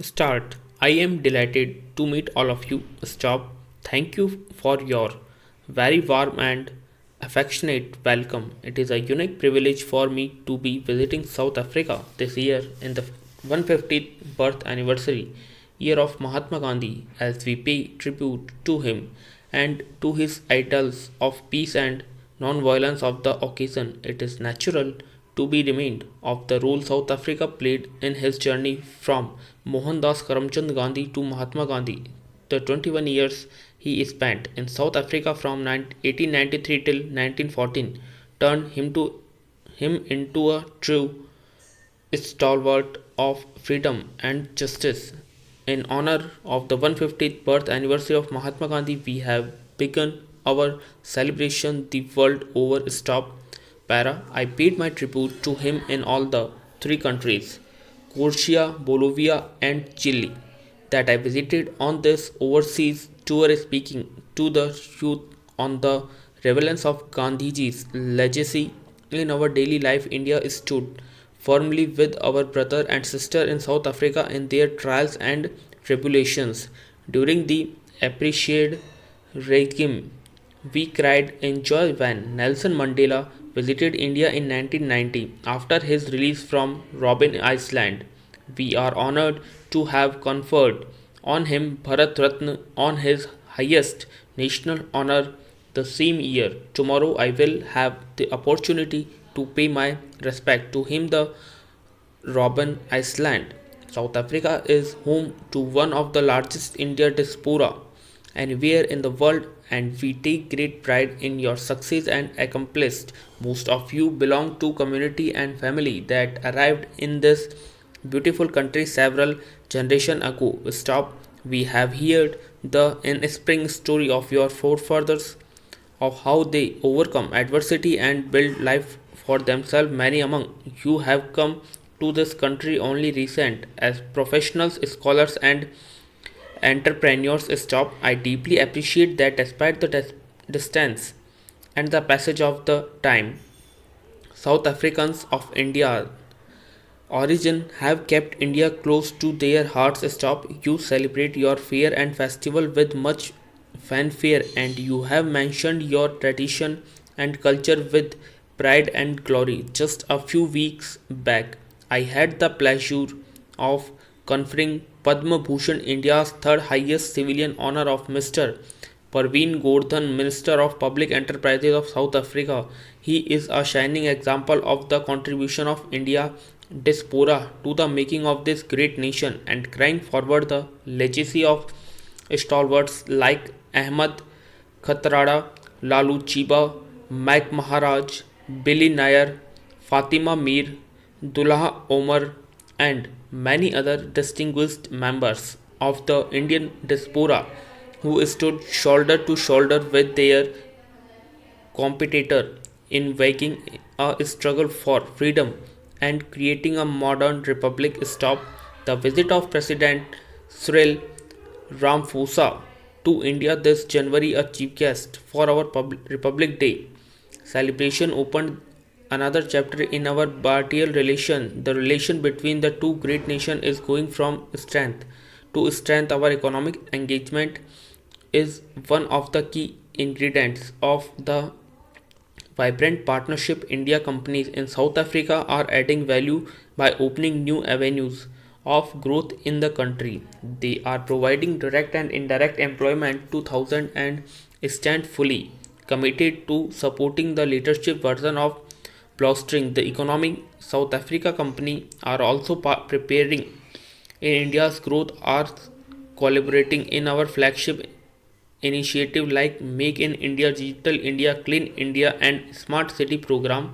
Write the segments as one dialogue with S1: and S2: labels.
S1: Start. I am delighted to meet all of you. Stop. Thank you for your very warm and affectionate welcome. It is a unique privilege for me to be visiting South Africa this year in the 150th birth anniversary year of Mahatma Gandhi as we pay tribute to him and to his ideals of peace and non-violence of the occasion. It is natural to be reminded of the role South Africa played in his journey from Mohandas Karamchand Gandhi to Mahatma Gandhi. The 21 years he spent in South Africa from 1893 till 1914 turned him into a true stalwart of freedom and justice. In honor of the 150th birth anniversary of Mahatma Gandhi, we have begun our celebration the world over. Stop. Para, I paid my tribute to him in all the three countries, Croatia, Bolivia, and Chile, that I visited on this overseas tour, speaking to the youth on the relevance of Gandhiji's legacy in our daily life. India stood firmly with our brother and sister in South Africa in their trials and tribulations. During the appreciated regime, we cried in joy when Nelson Mandela visited India in 1990 after his release from Robben Island. We are honored to have conferred on him Bharat Ratna on his highest national honor the same year. Tomorrow I will have the opportunity to pay my respect to him the Robben Island. South Africa is home to one of the largest India diaspora anywhere in the world, and we take great pride in your success and accomplishments. Most of you belong to community and family that arrived in this beautiful country several generations ago. Stop. We have heard the inspiring story of your forefathers of how they overcome adversity and build life for themselves. Many among you have come to this country only recent as professionals, scholars, and entrepreneurs. Stop. I deeply appreciate that despite the distance and the passage of the time, South Africans of India origin have kept India close to their hearts. Stop. You celebrate your fair and festival with much fanfare, and you have mentioned your tradition and culture with pride and glory. Just a few weeks back, I had the pleasure of conferring Padma Bhushan, India's third highest civilian honor, of Mr. Parveen Gordhan, Minister of Public Enterprises of South Africa. He is a shining example of the contribution of India diaspora to the making of this great nation and carrying forward the legacy of stalwarts like Ahmad Khatrada, Lalu Chiba, Mac Maharaj, Billy Nair, Fatima Mir, Dullah Omar, and many other distinguished members of the Indian diaspora who stood shoulder to shoulder with their competitor in waking a struggle for freedom and creating a modern republic. Stop. The visit of President Cyril Ramaphosa to India this January, a chief guest for our Republic Day celebration, opened another chapter in our bilateral relation. The relation between the two great nations is going from strength to strength. Our economic engagement is one of the key ingredients of the vibrant partnership. India companies in South Africa are adding value by opening new avenues of growth in the country. They are providing direct and indirect employment to thousands and stand fully committed to supporting the leadership version of bolstering the economy. South Africa company are also preparing in India's growth, are collaborating in our flagship initiative like Make in India, Digital India, Clean India, and Smart City program.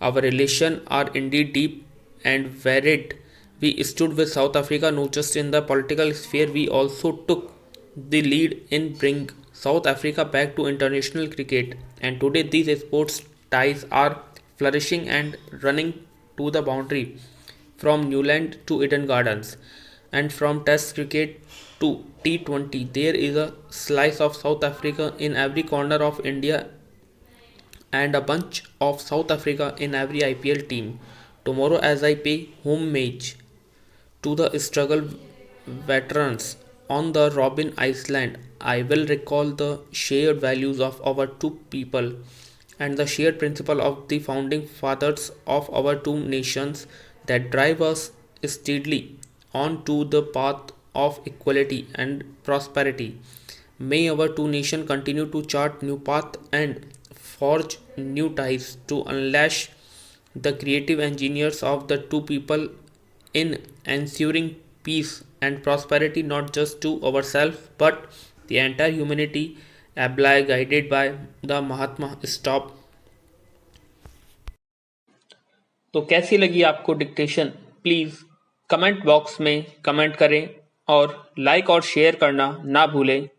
S1: Our relations are indeed deep and varied. We stood with South Africa not just in the political sphere, we also took the lead in bringing South Africa back to international cricket. And today these sports ties are flourishing and running to the boundary from Newland to Eden Gardens, and from Test cricket to T20. There is a slice of South Africa in every corner of India and a bunch of South Africa in every IPL team. Tomorrow, as I pay homage to the struggle veterans on the Robin Island, I will recall the shared values of our two people and the shared principle of the founding fathers of our two nations that drive us steadily on to the path of equality and prosperity. May our two nations continue to chart new paths and forge new ties to unleash the creative engineers of the two people in ensuring peace and prosperity not just to ourselves but the entire humanity, ably guided by the Mahatma. Stop. तो कैसी लगी आपको dictation? Please comment box में comment करें और like और share करना ना भूलें।